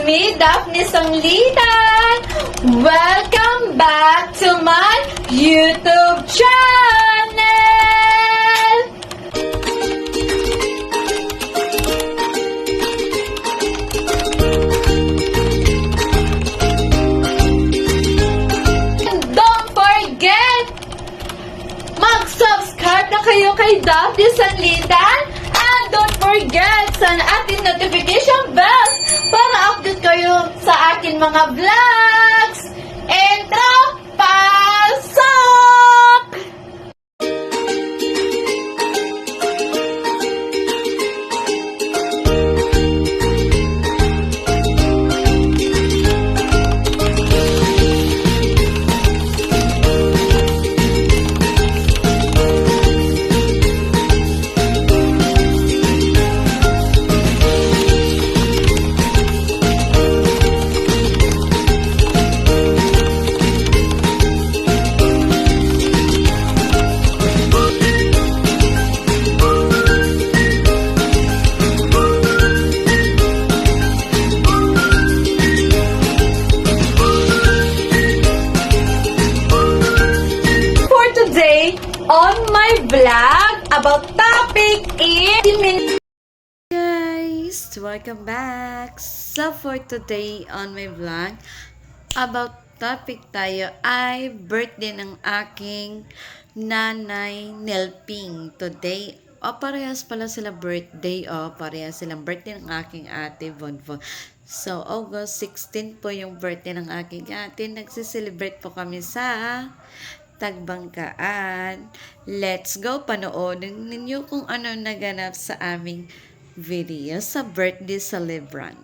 me, Daphne Sanglitan. Welcome back to my YouTube channel! And don't forget, mag-subscribe na kayo kay Daphne Sanglitan. And don't forget sa ating notification bells para update kayo sa aking mga vlogs. Entra, pasok! On my vlog about topic is guys, welcome back. So for today on my vlog about topic tayo ay birthday ng aking nanay Nelping today. Parehas pala sila birthday. Parehas silang birthday ng aking ate Bonbon. So August 16 po yung birthday ng aking ate. Nagsiselebrate po kami sa Tagbangkaan. Let's go! Panoorin ninyo kung ano naganap sa aming video sa birthday celebrant.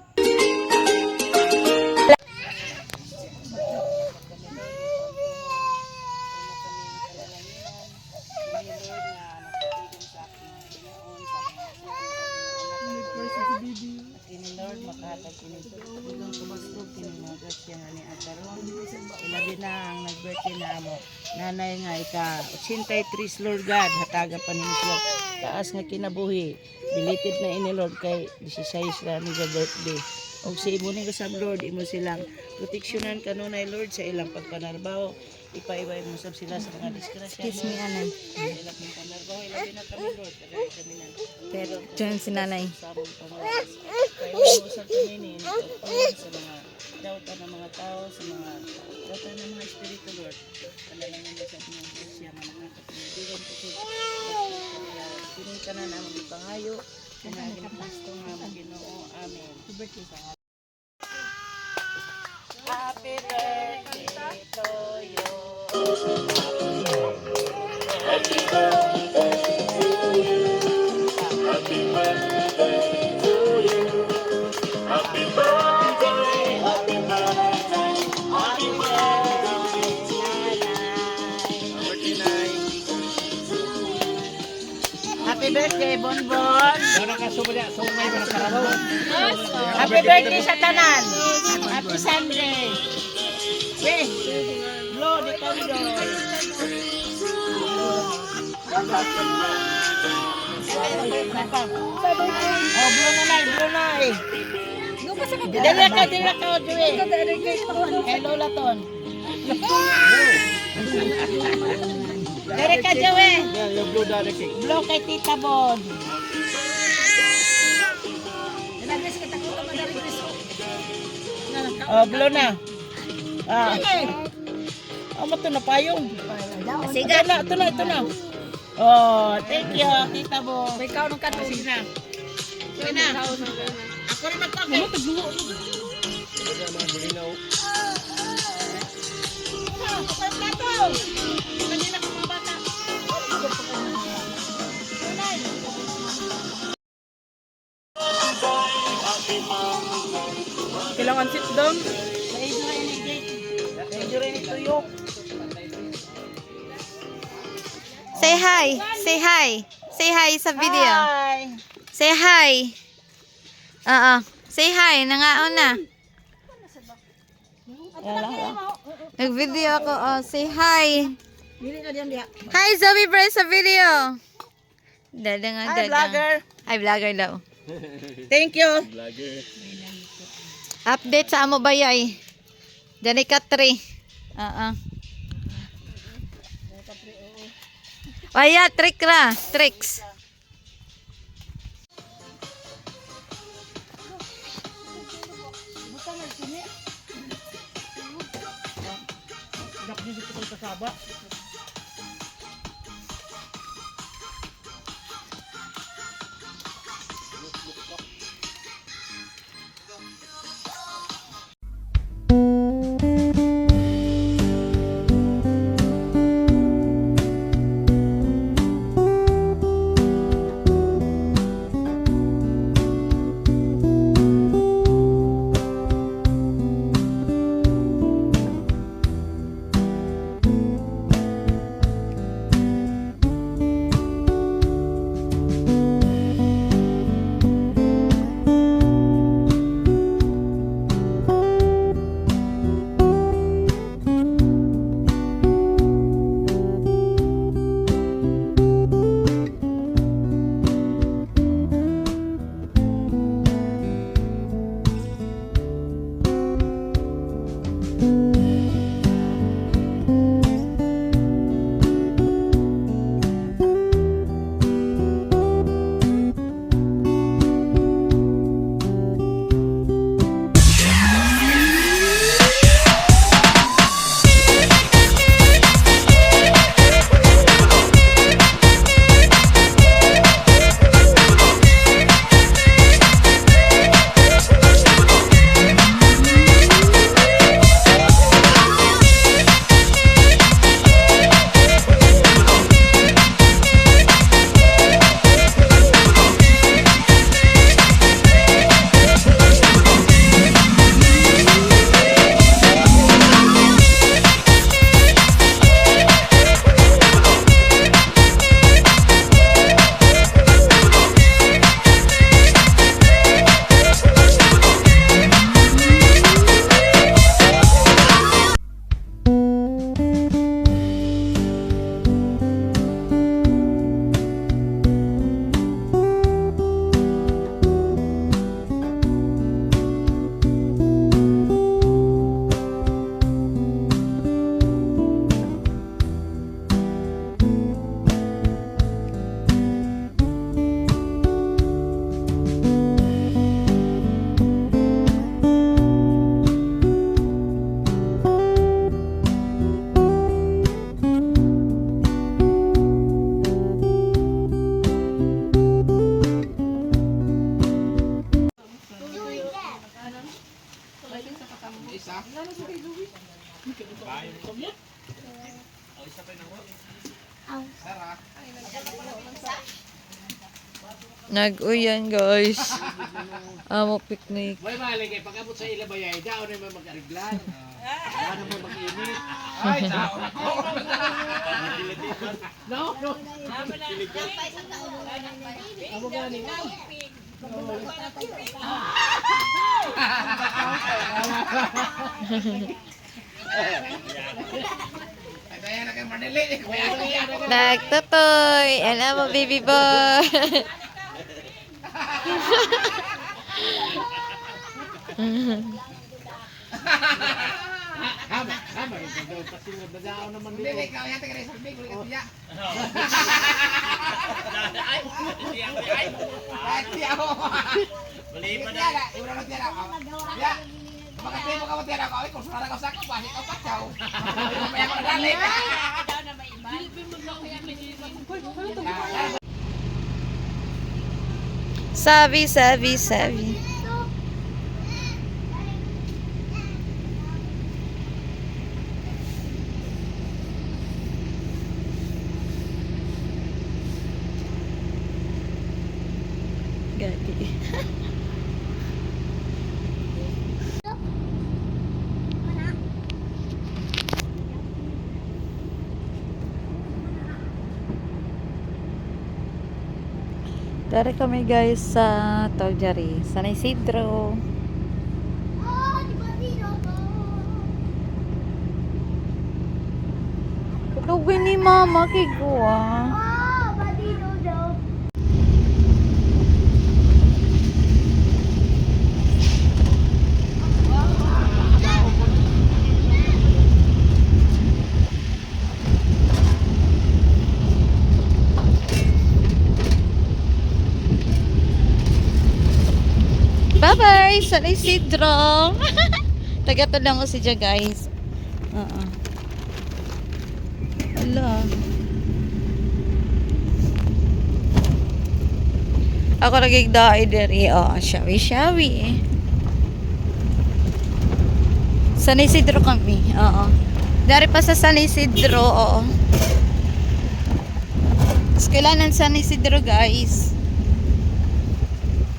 Lord, makahatag kinilang tumasbog kinimagat siya nga ni Ataron. Ilabi na ang nag-birthday na mo. Nanay nga ika 83 Lord God, hataga pa ni Lord. Taas nga kinabuhi. Belated na ini Lord kay 16 na ni birthday. Og sa imo ni kasab Lord, imo silang proteksyonan kanunay Lord sa ilang pagpanarbaho. Ipaibay mo sab sila sa mga disgrasya. Excuse me, anay. Ilang panarbaho, ilabi na kami Lord. Kagaya kami na. Pero, dyan si nanay. Sabong pangalas. Kaya usap kami ni sa mga dautan ng mga tao, sa mga dautan ng mga espiritu Lord. Palalangin mo sa mga siya mga nakakapinibigan ko sa pining ka na naman ipangayo. Kanagin pasto nga Ginoo. Amen. Happy birthday to you. Happy birthday to you. Happy birthday to you. Happy birthday, happy birthday, happy birthday to you. Happy birthday, Bonbon. Happy birthday sa tanan. Happy Sunday. Weh, blow the candle. Oh, blow na. Dila ka, Joey. Kay Lola Ton. Dila ka, Joey. Blow kay Tita Bon. Oh, blow na. Mato na payong. Sige na, ito na. Oh, thank you, Tita Bo. Ikaw nung kato. Sige na. Ako rin magpakit. Kailangan sit down. Say hi! Say hi! Say hi sa video! Hi! Say hi! Say hi! Nangaon na! Nag-video ako. Say hi! Hi, Zoe Bray sa video! Hi, vlogger! Hi, vlogger daw. Thank you! Update sa amo bayay. Dani ka 3. Waya, trick ra. Tricks. Nag-uyan guys. Amo picnic. May mali kay pag-abot sa ila bayay, daon na mo mag-ariglan. Daon na mo mag-init. Ay, tao na ko. No, no. Amo gani. Nagtutoy. Alam mo, baby boy. Hama, hama. Pasinod na daon naman dito. Hindi, ikaw yata ka rin sa big. Kulit niya. Ay, tiyaw. Bali pa na. Iba na tiyaw. Ya. Makatay mo ka mo tiyaw. Ay, kung sara ka sa akin, basi ka pa tiyaw. May ako nadali. Sabi, sabi, sabi. Gagi. Dari kami guys sa Toljari, San Isidro. Tulogin ni mama kay Gua. Bye-bye, San Isidro. Taga to lang ko siya, guys. Oo. Hala. Ako nagigdaay diri. Oh, shawi-shawi. San Isidro kami. Oo. Dari pa sa San Isidro, oo. Tapos kailangan San Isidro, guys.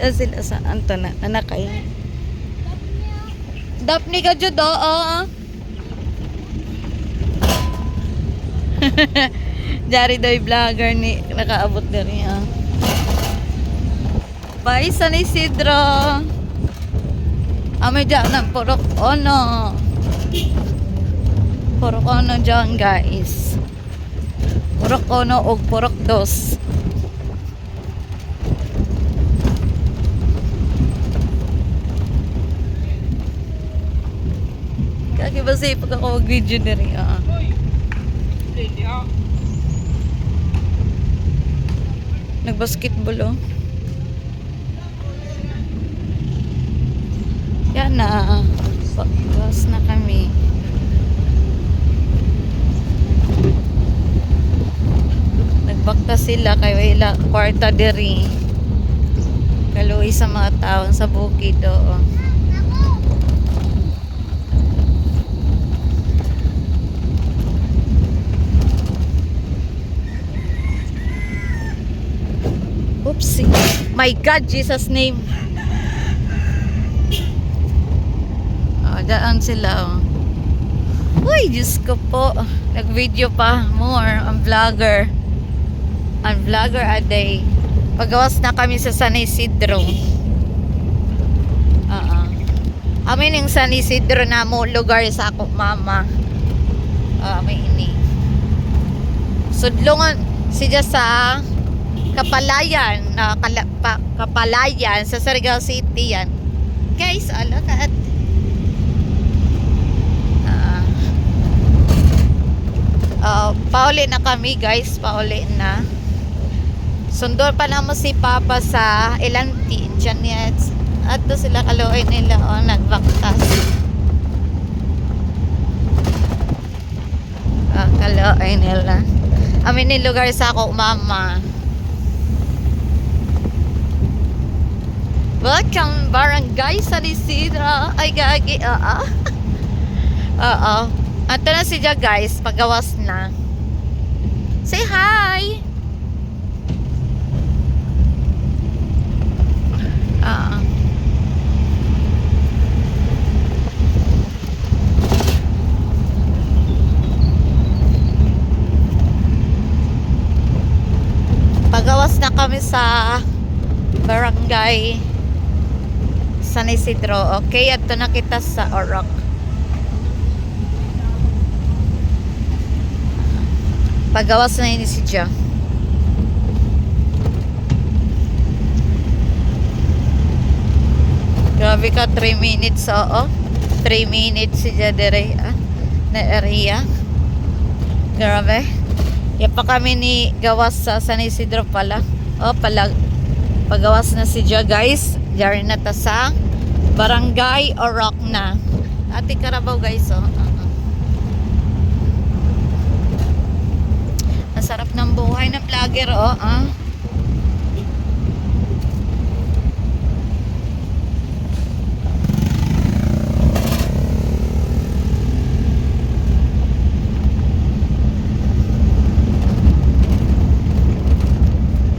Sila sa Anto na nanakay. Daphne ka jud, oo. Jari daw vlogger ni nakaabot diri, ah. Bye, San Isidro. Ame dyan ng purok ono. Purok ono dyan, guys. Purok ono o purok dos. Kaki ba sa ipag ako mag-video na rin, ah. Nag-basketball, oh. Yan na. Pagwas na kami. Nagbakta sila kay wala kwarta diri. Kaluoy sa mga taon sa bukid, oh. Oopsie. My God, Jesus name. Daan sila, oh. Uy, Diyos ko po. Nag-video pa. More. Ang vlogger. Ang vlogger a day. Pagawas na kami sa San Isidro. Amin yung San Isidro na mo lugar sa ako, mama. May ini. Sudlungan siya sa Kapalayan. Kapalayan sa Surigao City yan. Guys, look at pauli na kami, guys. Pauli na. Sundor pa na mo si Papa sa Elanti. Diyan yan. At to sila kaluoy nila. O, nagbaktas. Kaluoy nila. Amin ni lugar sa ako, mama. Welcome, Barangay San Isidro. Ay, gagi. Oo. Ato na siya, guys. Pagawas na. Say hi! Pagawas na kami sa Barangay San Isidro. Okay, ato na kita sa Orok. Pagawas na ini si Jia. Grabe ka, 3 minutes, oo. 3 minutes si Jia dire, na area. Grabe. Yan pa kami ni gawas sa San Isidro pala. Pagawas na si Jia, guys. Diyan na ta sa Barangay Orok na. Ate Karabaw, guys, oh. Sarap ng buhay ng vlogger, oh.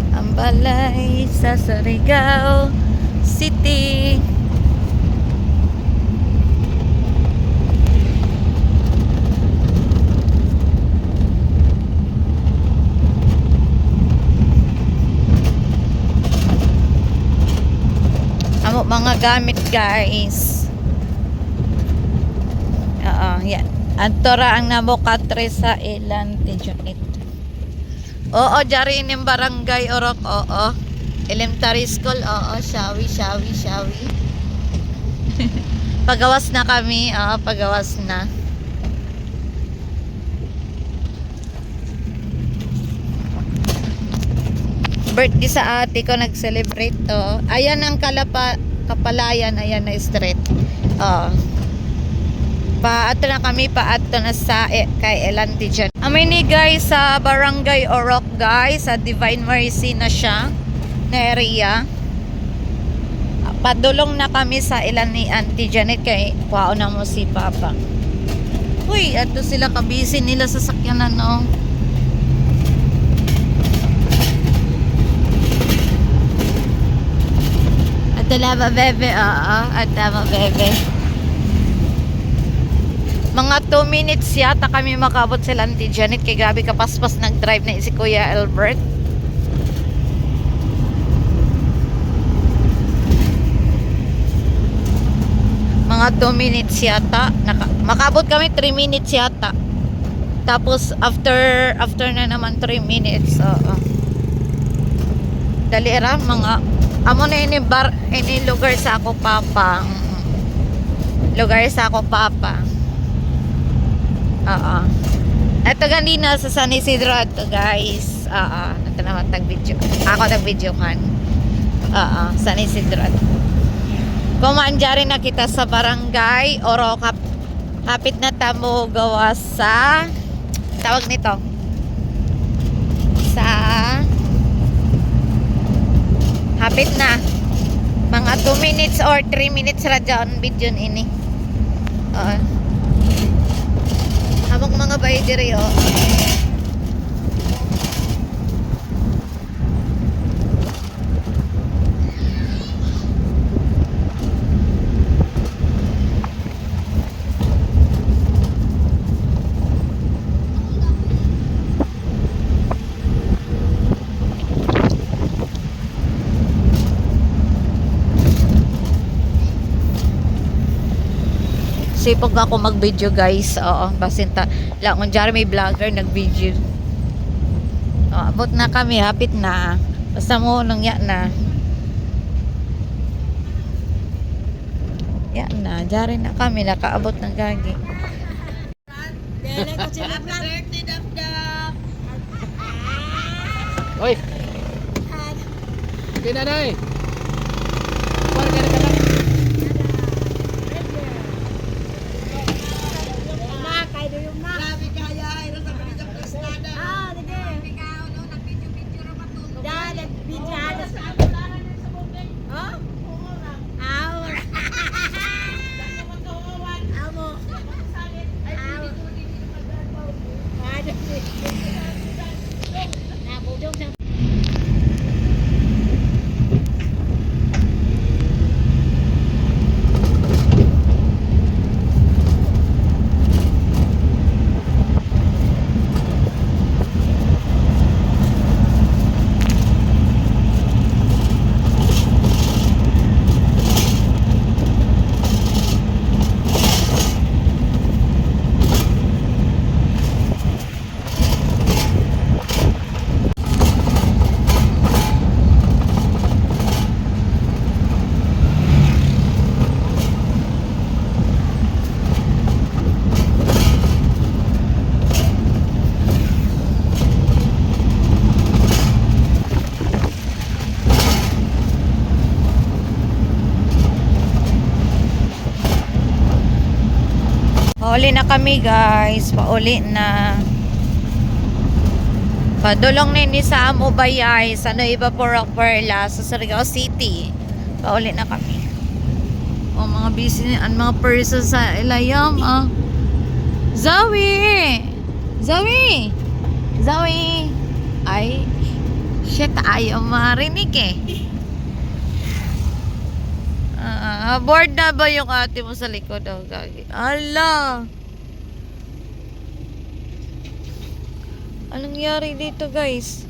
Ang balay sa Surigao City. Mga gamit, guys. Yan. Antora ang namukatre sa ilan tijuit. Oo, jari ng Barangay Orok. Oo. Elementary school. Oo, shawi. Pagawas na kami. Oo, pagawas na. Birthday sa ate ko nag-celebrate to. Ayan ang Kapalayan, ayan na street. Paato na kami, paato na sa kay Elanti dyan. Amin ni guys sa Barangay Orok guys, sa Divine Mercy na siya na area. Padulong na kami sa ilan ni Auntie Janet kay kuwao na mo si Papa. Uy, ato sila kabisi nila sa sakyanan no. Ato laba bebe, ato bebe. Mga 2 minutes yata kami makabot sa Auntie Janet kay gabi kapaspas nag-drive na si Kuya Albert. Mga 2 minutes yata. Makabot kami 3 minutes yata. Tapos after na naman 3 minutes. Dali ra mga amo na ini bar ini lugar sa ako papa. Lugar sa ako papa. Ito ganina sa San Isidro ito guys. Ito naman tag-video. Ako tag-video kan. San Isidro. Kumanjari na kita sa barangay Oro kapit na tamo gawa sa tawag nito sa kapit na mga 2 minutes or 3 minutes ra dyan video ini habang mga bayi diri sipag ako mag-video guys. Basinta lang kung may vlogger nag-video. Abot na kami, hapit na. Basta mo nung na. Na, jari na kami nakaabot ng gagi. Oy. Kinanay. Warga na ka. Pauli na kami guys. Pauli na. Padulong na ni sa Amubayay. Sa Nueva Perla sa Surigao City. Pauli na kami. Mga busy ang mga person sa Ilayam. Zoe! Zoe! Zoe! Ay, shit, ayaw marinig eh. Bored na ba yung ate mo sa likod? Gagi. Ala! Anong nangyari dito guys?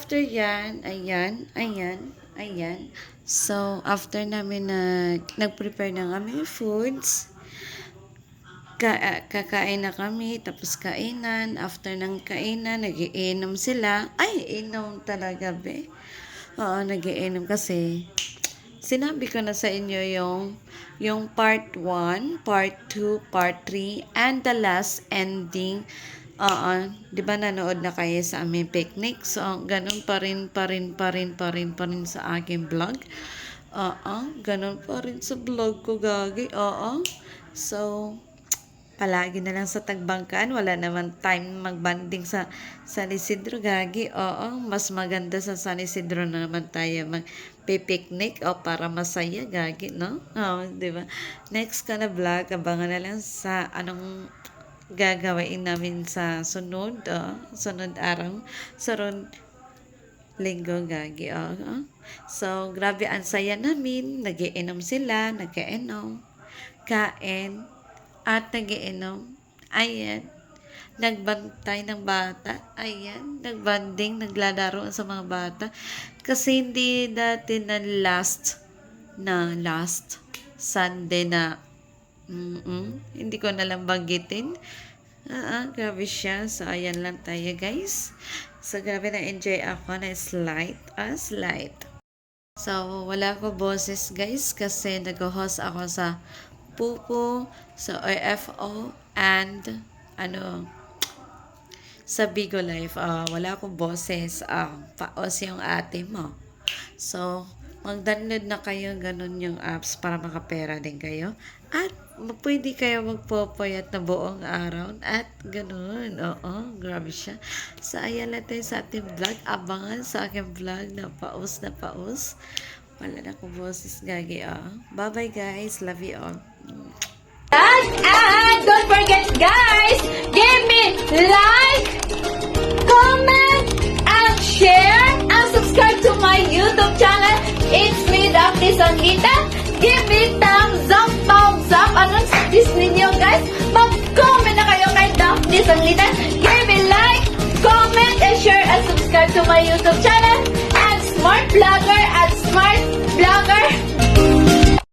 after yan, ayan. So, after namin nag-prepare ng aming foods, kakain na kami, tapos kainan. After ng kainan, nagiinom sila. Ay, inom talaga, be. Oo, nagiinom kasi sinabi ko na sa inyo yung part 1, part 2, part 3, and the last ending. Oo, 'di ba nanood na kayo sa aming picnic? So, ganun pa rin sa aking vlog. Oo, ganun pa rin sa vlog ko, gagi. Oo. So, palagi na lang sa tagbangkaan, wala naman time magbanding sa San Isidro, gagi. Oo, mas maganda sa San Isidro na naman tayo mag-picnic o para masaya, gagi, no? Oo, 'di ba? Next ka na vlog, abangan na lang sa anong gagawin namin sa sunod araw, sunod linggo, gagi. So, grabe ang saya namin. Nagiinom sila, nagkainom, kain, at nagiinom. Ayan. Nagbantay ng bata. Ayan. Nagbanding, naglalaro sa mga bata. Kasi hindi dati na last Sunday na hindi ko na lang banggitin. Grabe siya. So, ayan lang tayo, guys. So, grabe na enjoy ako na slide. So, wala ko boses, guys, kasi nag-host ako sa Pupo, sa OFO, and sa Bigo Life. Wala akong boses. Paos yung ate mo. So, mag-download na kayo, ganun yung apps para makapera din kayo. At pwede kayo magpopayat na buong araw. At ganun. Oo, grabe siya. So, ayan lang tayo sa ating vlog. Abangan sa aking vlog na paus. Wala na akong boses, gagi. Bye-bye, guys. Love you all. And don't forget, guys, give me like, comment, and share, and subscribe to my YouTube channel. It's me, Daphne Sanglita. Give me thumbs up. Anong suggest ninyo, guys? Mag-comment na kayo kay Daphne Sanglita.